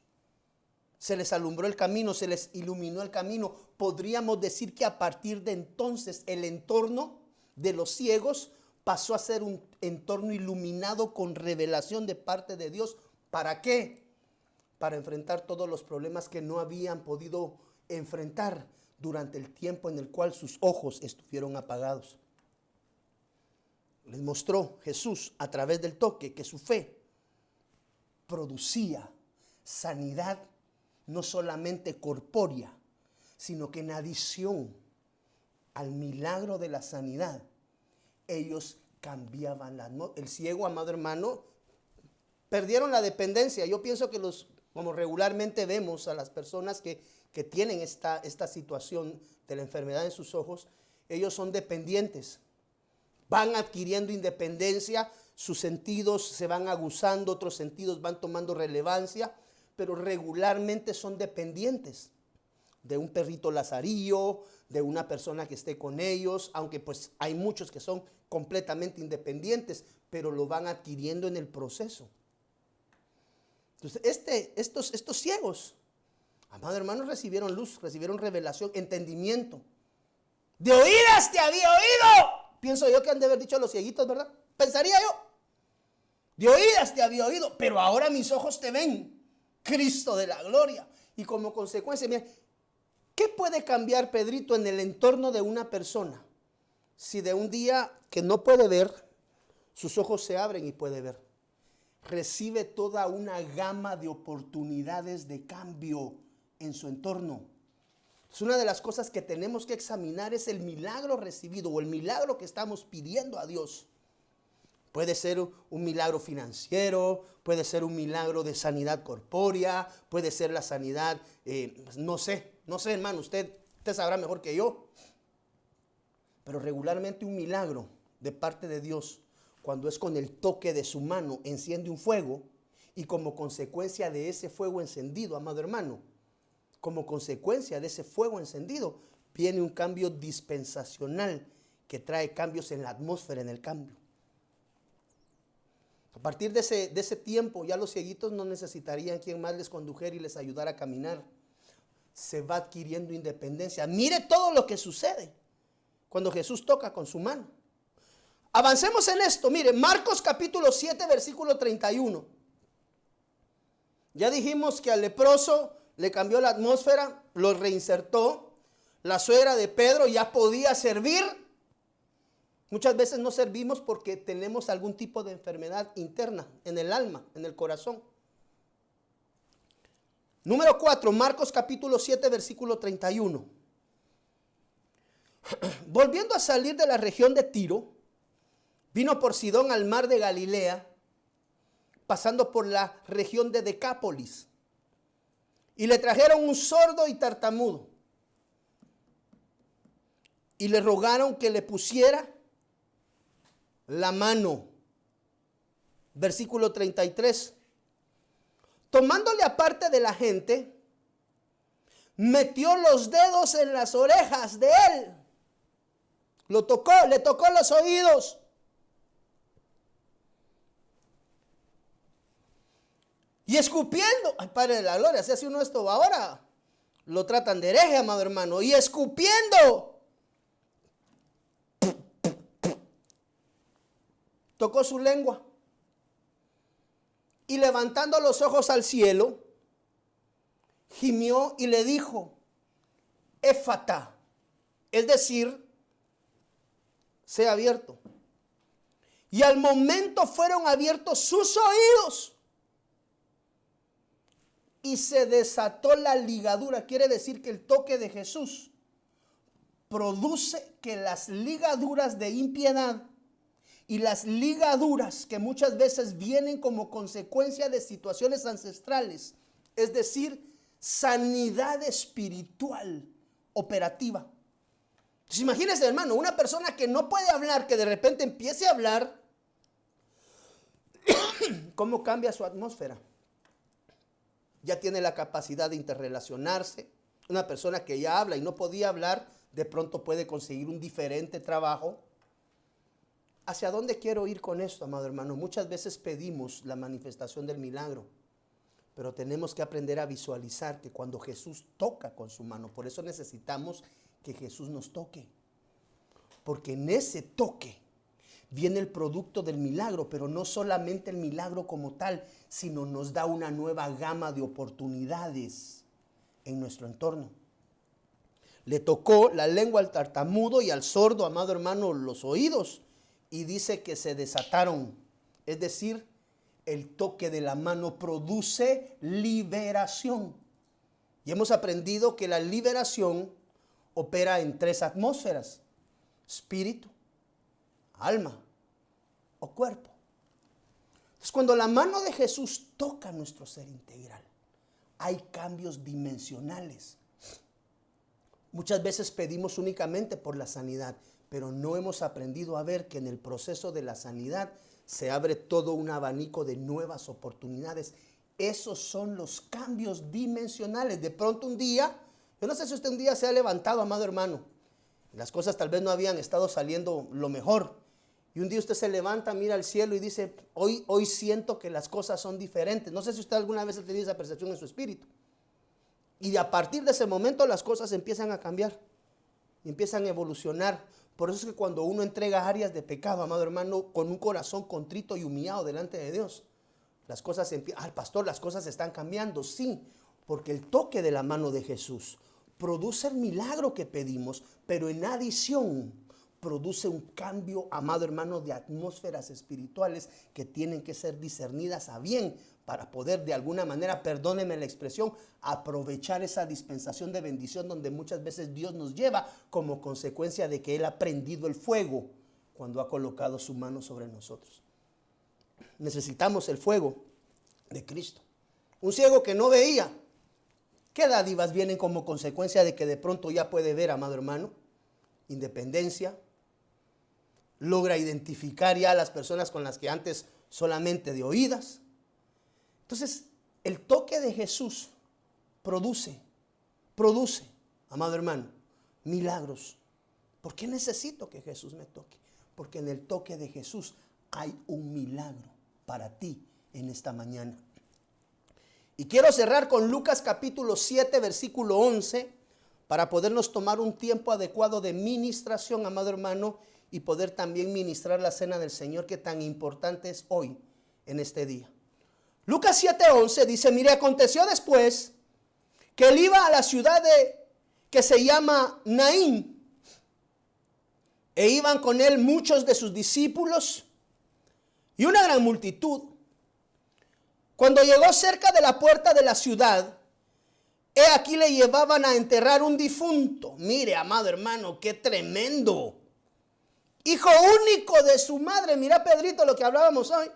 Se les alumbró el camino, se les iluminó el camino. Podríamos decir que a partir de entonces el entorno de los ciegos pasó a ser un entorno iluminado con revelación de parte de Dios. ¿Para qué? Para enfrentar todos los problemas que no habían podido enfrentar durante el tiempo en el cual sus ojos estuvieron apagados. Les mostró Jesús a través del toque que su fe producía sanidad no solamente corpórea, sino que en adición al milagro de la sanidad, ellos cambiaban la atmósfera. El ciego, amado hermano, perdieron la dependencia. Yo pienso que como regularmente vemos a las personas que tienen esta situación de la enfermedad en sus ojos, ellos son dependientes. Van adquiriendo independencia, sus sentidos se van aguzando, otros sentidos van tomando relevancia, pero regularmente son dependientes de un perrito lazarillo, de una persona que esté con ellos, aunque pues hay muchos que son completamente independientes, pero lo van adquiriendo en el proceso. Entonces, estos ciegos, amados hermanos, recibieron luz, recibieron revelación, entendimiento. De oídas te había oído. Pienso yo que han de haber dicho los cieguitos, ¿verdad? Pensaría yo. De oídas te había oído, pero ahora mis ojos te ven, Cristo de la gloria. Y como consecuencia, mira, ¿qué puede cambiar, Pedrito, en el entorno de una persona? Si de un día que no puede ver, sus ojos se abren y puede ver. Recibe toda una gama de oportunidades de cambio en su entorno. Es una de las cosas que tenemos que examinar, es el milagro recibido o el milagro que estamos pidiendo a Dios. Puede ser un milagro financiero, puede ser un milagro de sanidad corpórea, puede ser la sanidad, no sé hermano, usted sabrá mejor que yo. Pero regularmente un milagro de parte de Dios, cuando es con el toque de su mano, enciende un fuego y como consecuencia de ese fuego encendido, amado hermano, como consecuencia de ese fuego encendido, viene un cambio dispensacional que trae cambios en la atmósfera, en el cambio. A partir de ese tiempo, ya los cieguitos no necesitarían quien más les condujera y les ayudara a caminar. Se va adquiriendo independencia. Mire todo lo que sucede cuando Jesús toca con su mano. Avancemos en esto. Mire, Marcos capítulo 7, versículo 31. Ya dijimos que al leproso le cambió la atmósfera, lo reinsertó. La suegra de Pedro ya podía servir. Muchas veces no servimos porque tenemos algún tipo de enfermedad interna en el alma, en el corazón. Número 4, Marcos capítulo 7, versículo 31. Volviendo a salir de la región de Tiro, vino por Sidón al mar de Galilea, pasando por la región de Decápolis. Y le trajeron un sordo y tartamudo. Y le rogaron que le pusiera la mano. Versículo 33. Tomándole aparte de la gente, metió los dedos en las orejas de él. Lo tocó, le tocó los oídos. Y escupiendo, ay Padre de la gloria, si hace uno esto ahora, lo tratan de hereje, amado hermano, y escupiendo, tocó su lengua y levantando los ojos al cielo, gimió y le dijo, Éfata, es decir, sea abierto. Y al momento fueron abiertos sus oídos y se desató la ligadura. Quiere decir que el toque de Jesús produce que las ligaduras de impiedad y las ligaduras que muchas veces vienen como consecuencia de situaciones ancestrales, es decir, sanidad espiritual operativa. Entonces, imagínense, hermano, una persona que no puede hablar, que de repente empiece a hablar, ¿cómo cambia su atmósfera? Ya tiene la capacidad de interrelacionarse. Una persona que ya habla y no podía hablar, de pronto puede conseguir un diferente trabajo. ¿Hacia dónde quiero ir con esto, amado hermano? Muchas veces pedimos la manifestación del milagro, pero tenemos que aprender a visualizar que cuando Jesús toca con su mano, por eso necesitamos que Jesús nos toque, porque en ese toque viene el producto del milagro, pero no solamente el milagro como tal, sino nos da una nueva gama de oportunidades en nuestro entorno. Le tocó la lengua al tartamudo y al sordo, amado hermano, los oídos, y dice que se desataron. Es decir, el toque de la mano produce liberación. Y hemos aprendido que la liberación opera en 3 atmósferas: espíritu, alma o cuerpo. Entonces, cuando la mano de Jesús toca nuestro ser integral, hay cambios dimensionales. Muchas veces pedimos únicamente por la sanidad, pero no hemos aprendido a ver que en el proceso de la sanidad se abre todo un abanico de nuevas oportunidades. Esos son los cambios dimensionales. De pronto un día, yo no sé si usted un día se ha levantado, amado hermano, las cosas tal vez no habían estado saliendo lo mejor, y un día usted se levanta, mira al cielo y dice, hoy siento que las cosas son diferentes. No sé si usted alguna vez ha tenido esa percepción en su espíritu. Y a partir de ese momento las cosas empiezan a cambiar y empiezan a evolucionar. Por eso es que cuando uno entrega áreas de pecado, amado hermano, con un corazón contrito y humillado delante de Dios, las cosas empiezan, pastor, las cosas están cambiando. Sí, porque el toque de la mano de Jesús produce el milagro que pedimos, pero en adición produce un cambio, amado hermano, de atmósferas espirituales que tienen que ser discernidas a bien para poder de alguna manera, perdónenme la expresión, aprovechar esa dispensación de bendición donde muchas veces Dios nos lleva como consecuencia de que Él ha prendido el fuego cuando ha colocado su mano sobre nosotros. Necesitamos el fuego de Cristo. Un ciego que no veía, ¿qué dádivas vienen como consecuencia de que de pronto ya puede ver, amado hermano? Independencia. Logra identificar ya a las personas con las que antes solamente de oídas. Entonces, el toque de Jesús produce, amado hermano, milagros. ¿Por qué necesito que Jesús me toque? Porque en el toque de Jesús hay un milagro para ti en esta mañana. Y quiero cerrar con Lucas capítulo 7, versículo 11, para podernos tomar un tiempo adecuado de ministración, amado hermano, y poder también ministrar la cena del Señor que tan importante es hoy, en este día. Lucas 7:11 dice, mire, aconteció después que él iba a la ciudad que se llama Naín, e iban con él muchos de sus discípulos y una gran multitud. Cuando llegó cerca de la puerta de la ciudad, he aquí le llevaban a enterrar un difunto. Mire, amado hermano, qué tremendo. Hijo único de su madre, mira Pedrito lo que hablábamos hoy,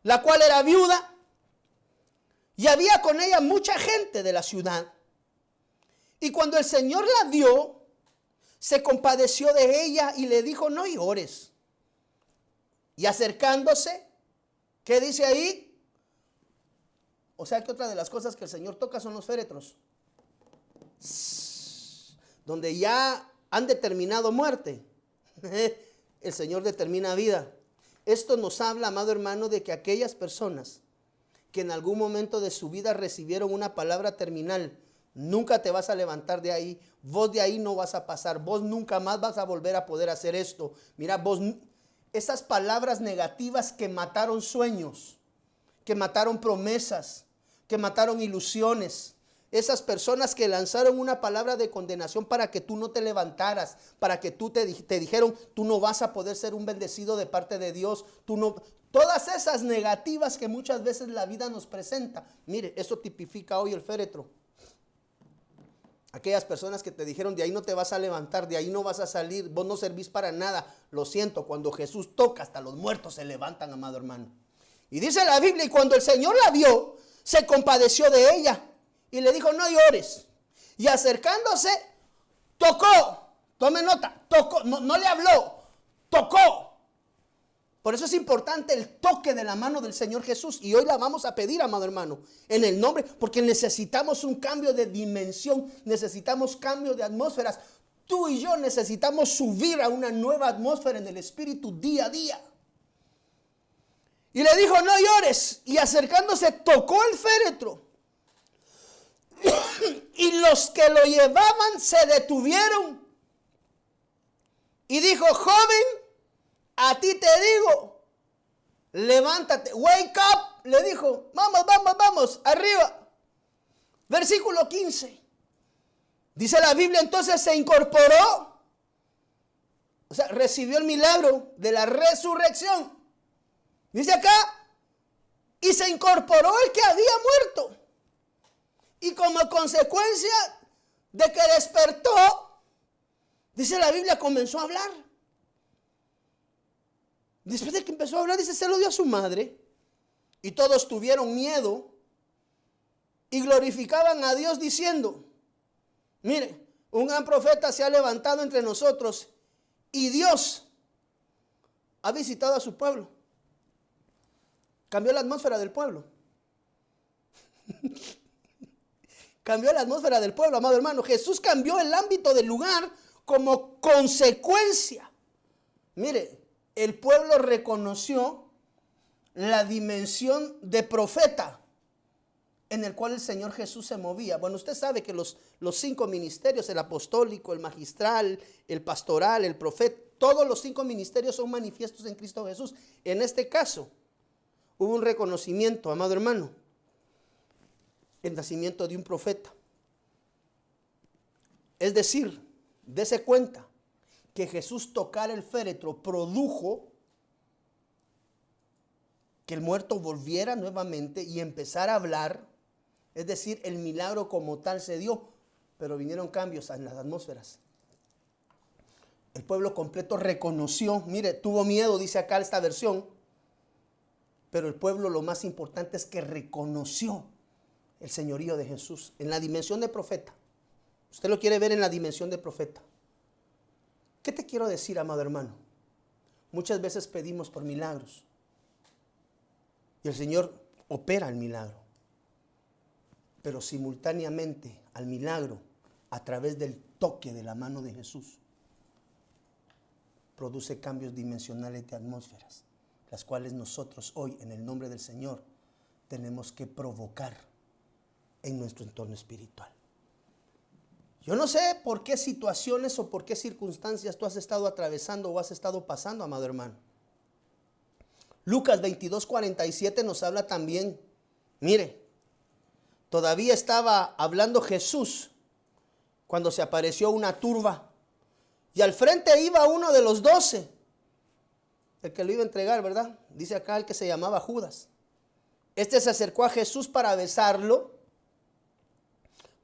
la cual era viuda, y había con ella mucha gente de la ciudad. Y cuando el Señor la vio, se compadeció de ella y le dijo, no llores. Y acercándose, ¿qué dice ahí? O sea que otra de las cosas que el Señor toca son los féretros, donde ya han determinado muerte. El Señor determina vida. Esto nos habla, amado hermano, de que aquellas personas que en algún momento de su vida recibieron una palabra terminal Nunca te vas a levantar de ahí. Vos de ahí no vas a pasar. Vos nunca más vas a volver a poder hacer esto. Mira, esas palabras negativas que mataron sueños, que mataron promesas, que mataron ilusiones. Esas personas que lanzaron una palabra de condenación para que tú no te levantaras, para que tú te dijeron, tú no vas a poder ser un bendecido de parte de Dios. Tú no. Todas esas negativas que muchas veces la vida nos presenta. Mire, eso tipifica hoy el féretro. Aquellas personas que te dijeron, de ahí no te vas a levantar, de ahí no vas a salir, vos no servís para nada. Lo siento, cuando Jesús toca, hasta los muertos se levantan, amado hermano. Y dice la Biblia, y cuando el Señor la vio, se compadeció de ella y le dijo, no llores. Y acercándose, tocó, tome nota, tocó, no le habló, tocó. Por eso es importante el toque de la mano del Señor Jesús. Y hoy la vamos a pedir, amado hermano, en el nombre, porque necesitamos un cambio de dimensión, necesitamos cambio de atmósferas. Tú y yo necesitamos subir a una nueva atmósfera en el Espíritu día a día. Y le dijo, no llores. Y acercándose, tocó el féretro. Y los que lo llevaban se detuvieron. Y dijo, joven, a ti te digo, levántate, wake up, le dijo, vamos, arriba. Versículo 15. Dice la Biblia, entonces se incorporó, o sea, recibió el milagro de la resurrección. Dice acá, y se incorporó el que había muerto. Y como consecuencia de que despertó, dice la Biblia, comenzó a hablar. Después de que empezó a hablar, dice, se lo dio a su madre. Y todos tuvieron miedo y glorificaban a Dios diciendo, mire, un gran profeta se ha levantado entre nosotros y Dios ha visitado a su pueblo. Cambió la atmósfera del pueblo. Cambió la atmósfera del pueblo, amado hermano. Jesús cambió el ámbito del lugar como consecuencia. Mire, el pueblo reconoció la dimensión de profeta en el cual el Señor Jesús se movía. Bueno, usted sabe que los 5 ministerios, el apostólico, el magistral, el pastoral, el profeta, todos los 5 ministerios son manifiestos en Cristo Jesús. En este caso, hubo un reconocimiento, amado hermano, el nacimiento de un profeta. Es decir, dése cuenta que Jesús tocar el féretro produjo que el muerto volviera nuevamente y empezara a hablar. Es decir, el milagro como tal se dio, pero vinieron cambios en las atmósferas. El pueblo completo reconoció, mire, tuvo miedo, dice acá esta versión, pero el pueblo lo más importante es que reconoció el señorío de Jesús en la dimensión de profeta. Usted lo quiere ver en la dimensión de profeta. ¿Qué te quiero decir, amado hermano? Muchas veces pedimos por milagros y el Señor opera el milagro, pero simultáneamente al milagro, a través del toque de la mano de Jesús, produce cambios dimensionales de atmósferas, las cuales nosotros hoy, en el nombre del Señor, tenemos que provocar en nuestro entorno espiritual. Yo no sé por qué situaciones o por qué circunstancias tú has estado atravesando o has estado pasando, amado hermano. Lucas 22:47 nos habla también, mire, todavía estaba hablando Jesús cuando se apareció una turba y al frente iba uno de los 12, el que lo iba a entregar, ¿verdad? Dice acá el que se llamaba Judas. Este se acercó a Jesús para besarlo.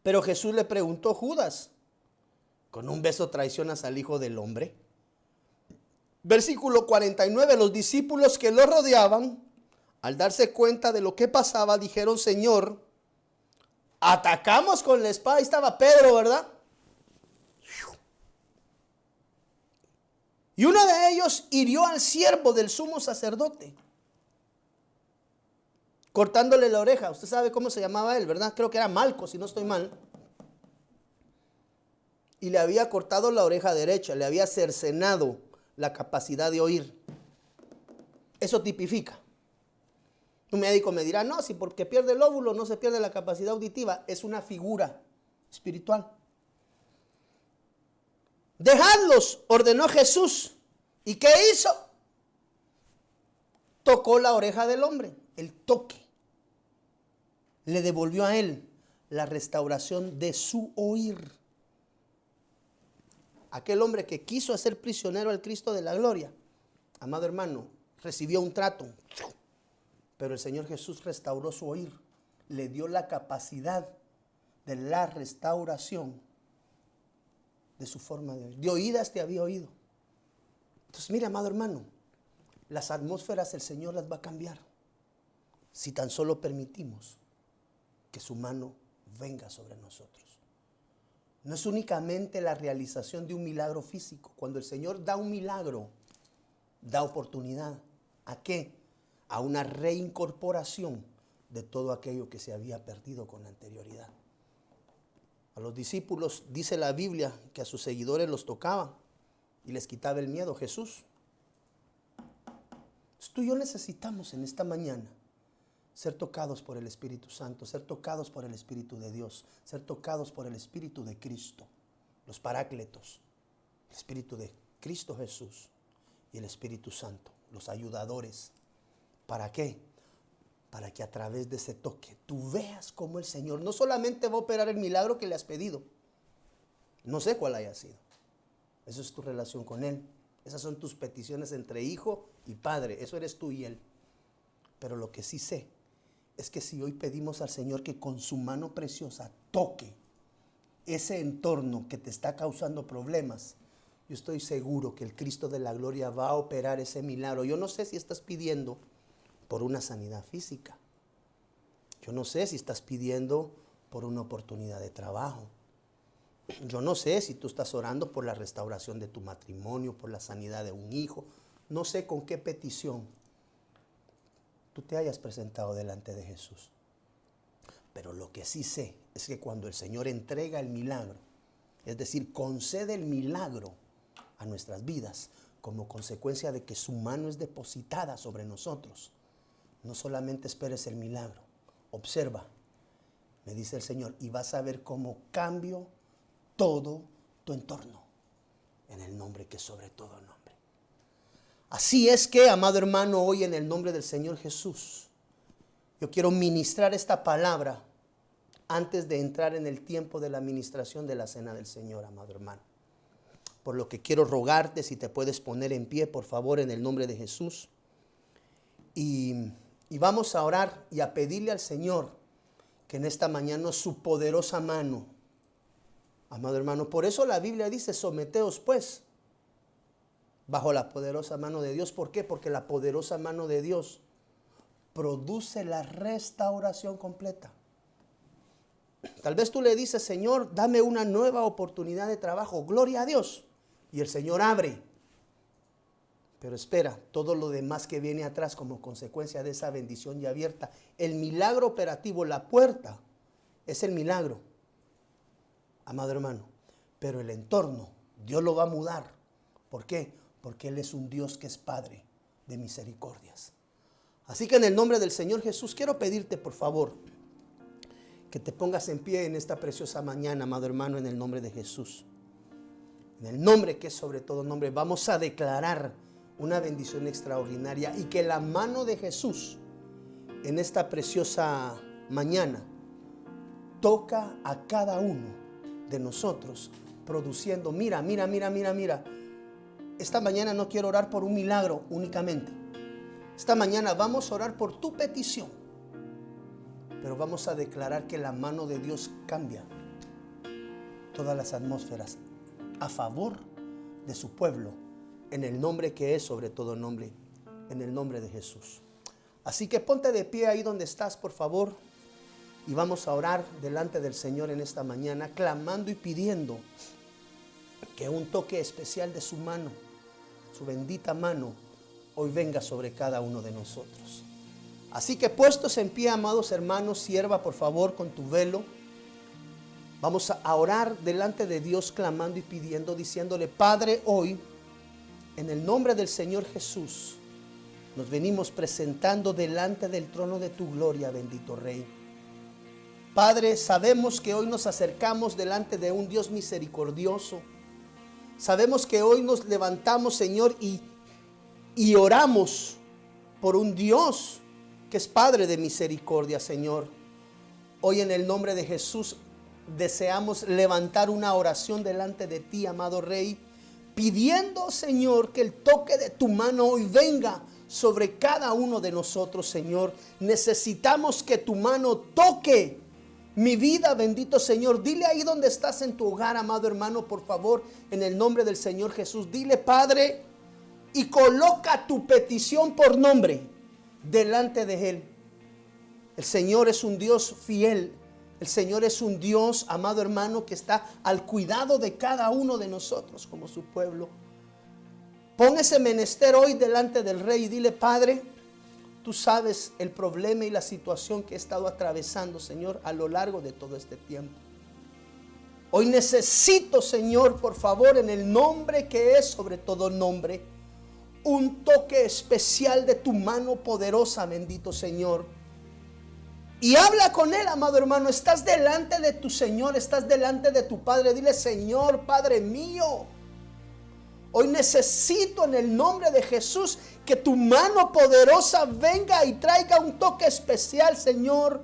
Pero Jesús le preguntó, Judas, ¿con un beso traicionas al Hijo del Hombre? Versículo 49, los discípulos que lo rodeaban, al darse cuenta de lo que pasaba, dijeron, Señor, atacamos con la espada. Ahí estaba Pedro, ¿verdad? Y uno de ellos hirió al siervo del sumo sacerdote, cortándole la oreja. Usted sabe cómo se llamaba él, ¿verdad? Creo que era Malco, si no estoy mal. Y le había cortado la oreja derecha, le había cercenado la capacidad de oír. Eso tipifica. Un médico me dirá, no, si porque pierde el óvulo no se pierde la capacidad auditiva. Es una figura espiritual. Dejadlos, ordenó Jesús. ¿Y qué hizo? Tocó la oreja del hombre, el toque. Le devolvió a él la restauración de su oír. Aquel hombre que quiso hacer prisionero al Cristo de la gloria, amado hermano, recibió un trato, pero el Señor Jesús restauró su oír, le dio la capacidad de la restauración de su forma de oír. De oídas te había oído. Entonces, mira, amado hermano, las atmósferas el Señor las va a cambiar si tan solo permitimos que su mano venga sobre nosotros. No es únicamente la realización de un milagro físico. Cuando el Señor da un milagro, da oportunidad. ¿A qué? A una reincorporación de todo aquello que se había perdido con anterioridad. A los discípulos, dice la Biblia, que a sus seguidores los tocaba y les quitaba el miedo. Jesús. Entonces, tú y yo necesitamos en esta mañana ser tocados por el Espíritu Santo, ser tocados por el Espíritu de Dios, ser tocados por el Espíritu de Cristo, los parácletos, el Espíritu de Cristo Jesús y el Espíritu Santo, los ayudadores. ¿Para qué? Para que a través de ese toque tú veas cómo el Señor no solamente va a operar el milagro que le has pedido, no sé cuál haya sido, eso es tu relación con Él, esas son tus peticiones entre hijo y padre, eso eres tú y Él. Pero lo que sí sé es que si hoy pedimos al Señor que con su mano preciosa toque ese entorno que te está causando problemas, yo estoy seguro que el Cristo de la gloria va a operar ese milagro. Yo no sé si estás pidiendo por una sanidad física. Yo no sé si estás pidiendo por una oportunidad de trabajo. Yo no sé si tú estás orando por la restauración de tu matrimonio, por la sanidad de un hijo. No sé con qué petición tú te hayas presentado delante de Jesús. Pero lo que sí sé es que cuando el Señor entrega el milagro, es decir, concede el milagro a nuestras vidas como consecuencia de que su mano es depositada sobre nosotros, no solamente esperes el milagro, observa, me dice el Señor, y vas a ver cómo cambio todo tu entorno en el nombre que es sobre todo nombre. Así es que, amado hermano, hoy en el nombre del Señor Jesús, yo quiero ministrar esta palabra antes de entrar en el tiempo de la ministración de la cena del Señor, amado hermano. Por lo que quiero rogarte si te puedes poner en pie, por favor, en el nombre de Jesús. Y vamos a orar y a pedirle al Señor que en esta mañana su poderosa mano, amado hermano, por eso la Biblia dice, someteos pues bajo la poderosa mano de Dios. ¿Por qué? Porque la poderosa mano de Dios produce la restauración completa. Tal vez tú le dices, Señor, dame una nueva oportunidad de trabajo. Gloria a Dios. Y el Señor abre. Pero espera, todo lo demás que viene atrás como consecuencia de esa bendición ya abierta. El milagro operativo, la puerta, es el milagro, amado hermano. Pero el entorno, Dios lo va a mudar. ¿Por qué? Porque Él es un Dios que es Padre de misericordias. Así que en el nombre del Señor Jesús quiero pedirte, por favor, que te pongas en pie en esta preciosa mañana, amado hermano, en el nombre de Jesús. En el nombre que es sobre todo nombre, vamos a declarar una bendición extraordinaria y que la mano de Jesús en esta preciosa mañana toca a cada uno de nosotros, produciendo, mira. Esta mañana no quiero orar por un milagro únicamente. Esta mañana vamos a orar por tu petición. Pero vamos a declarar que la mano de Dios cambia todas las atmósferas a favor de su pueblo, en el nombre que es sobre todo nombre, en el nombre de Jesús. Así que ponte de pie ahí donde estás, por favor, y vamos a orar delante del Señor en esta mañana, clamando y pidiendo que un toque especial de su mano, su bendita mano, hoy venga sobre cada uno de nosotros. Así que puestos en pie, amados hermanos, sierva por favor con tu velo. Vamos a orar delante de Dios clamando y pidiendo, diciéndole, Padre, hoy, en el nombre del Señor Jesús, nos venimos presentando delante del trono de tu gloria, bendito Rey. Padre, sabemos que hoy nos acercamos delante de un Dios misericordioso. Sabemos que hoy nos levantamos, Señor, y oramos por un Dios que es Padre de misericordia, Señor. Hoy en el nombre de Jesús deseamos levantar una oración delante de ti, amado Rey, pidiendo, Señor, que el toque de tu mano hoy venga sobre cada uno de nosotros, Señor. Necesitamos que tu mano toque mi vida, bendito Señor. Dile ahí donde estás en tu hogar, amado hermano, por favor, en el nombre del Señor Jesús. Dile, Padre, y coloca tu petición por nombre delante de Él. El Señor es un Dios fiel. El Señor es un Dios, amado hermano, que está al cuidado de cada uno de nosotros como su pueblo. Pon ese menester hoy delante del Rey y dile, Padre, tú sabes el problema y la situación que he estado atravesando, Señor, a lo largo de todo este tiempo. Hoy necesito, Señor, por favor, en el nombre que es sobre todo nombre, un toque especial de tu mano poderosa, bendito Señor. Y habla con Él, amado hermano. Estás delante de tu Señor, estás delante de tu Padre. Dile, Señor, Padre mío, hoy necesito en el nombre de Jesús que tu mano poderosa venga y traiga un toque especial, Señor,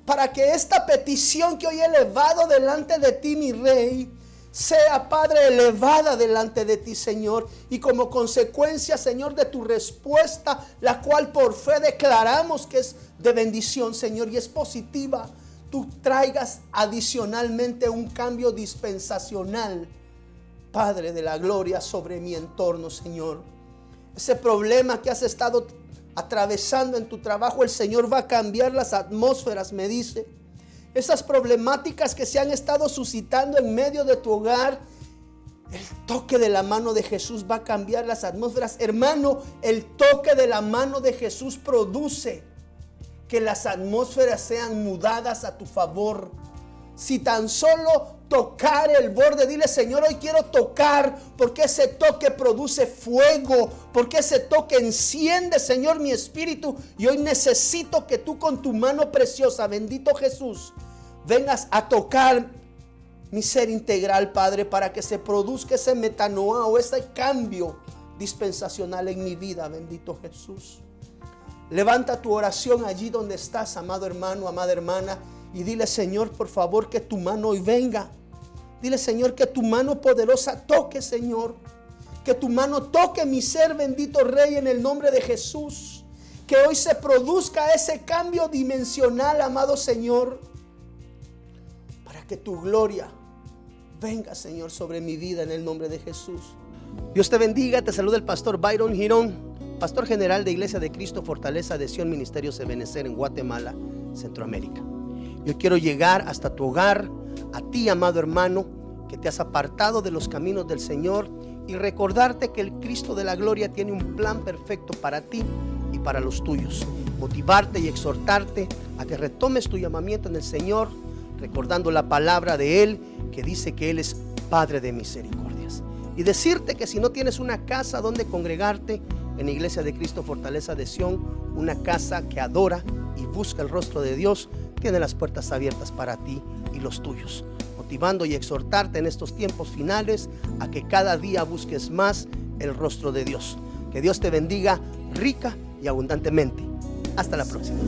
para que esta petición que hoy he elevado delante de ti, mi Rey, sea, Padre, elevada delante de ti, Señor. Y como consecuencia, Señor, de tu respuesta, la cual por fe declaramos que es de bendición, Señor, y es positiva, tú traigas adicionalmente un cambio dispensacional, Padre de la gloria, sobre mi entorno, Señor. Ese problema que has estado atravesando en tu trabajo, el Señor va a cambiar las atmósferas, me dice. Esas problemáticas que se han estado suscitando en medio de tu hogar, el toque de la mano de Jesús va a cambiar las atmósferas. Hermano, el toque de la mano de Jesús produce que las atmósferas sean mudadas a tu favor. Si tan solo tocar el borde, dile, Señor, hoy quiero tocar, porque ese toque produce fuego, porque ese toque enciende, Señor, mi espíritu. Y hoy necesito que tú con tu mano preciosa, bendito Jesús, vengas a tocar mi ser integral, Padre, para que se produzca ese metanoá o ese cambio dispensacional en mi vida, bendito Jesús. Levanta tu oración allí donde estás, amado hermano, amada hermana, y dile, Señor, por favor, que tu mano hoy venga. Dile, Señor, que tu mano poderosa toque, Señor. Que tu mano toque mi ser, bendito Rey, en el nombre de Jesús. Que hoy se produzca ese cambio dimensional, amado Señor, para que tu gloria venga, Señor, sobre mi vida en el nombre de Jesús. Dios te bendiga, te saluda el pastor Byron Girón, pastor general de Iglesia de Cristo Fortaleza de Sion Ministerios Ebenecer en Guatemala, Centroamérica. Yo quiero llegar hasta tu hogar, a ti, amado hermano, que te has apartado de los caminos del Señor, y recordarte que el Cristo de la gloria tiene un plan perfecto para ti y para los tuyos. Motivarte y exhortarte a que retomes tu llamamiento en el Señor, recordando la palabra de Él que dice que Él es Padre de misericordias. Y decirte que si no tienes una casa donde congregarte, en Iglesia de Cristo Fortaleza de Sion, una casa que adora y busca el rostro de Dios, tiene las puertas abiertas para ti y los tuyos, motivando y exhortarte en estos tiempos finales a que cada día busques más el rostro de Dios. Que Dios te bendiga rica y abundantemente. Hasta la próxima.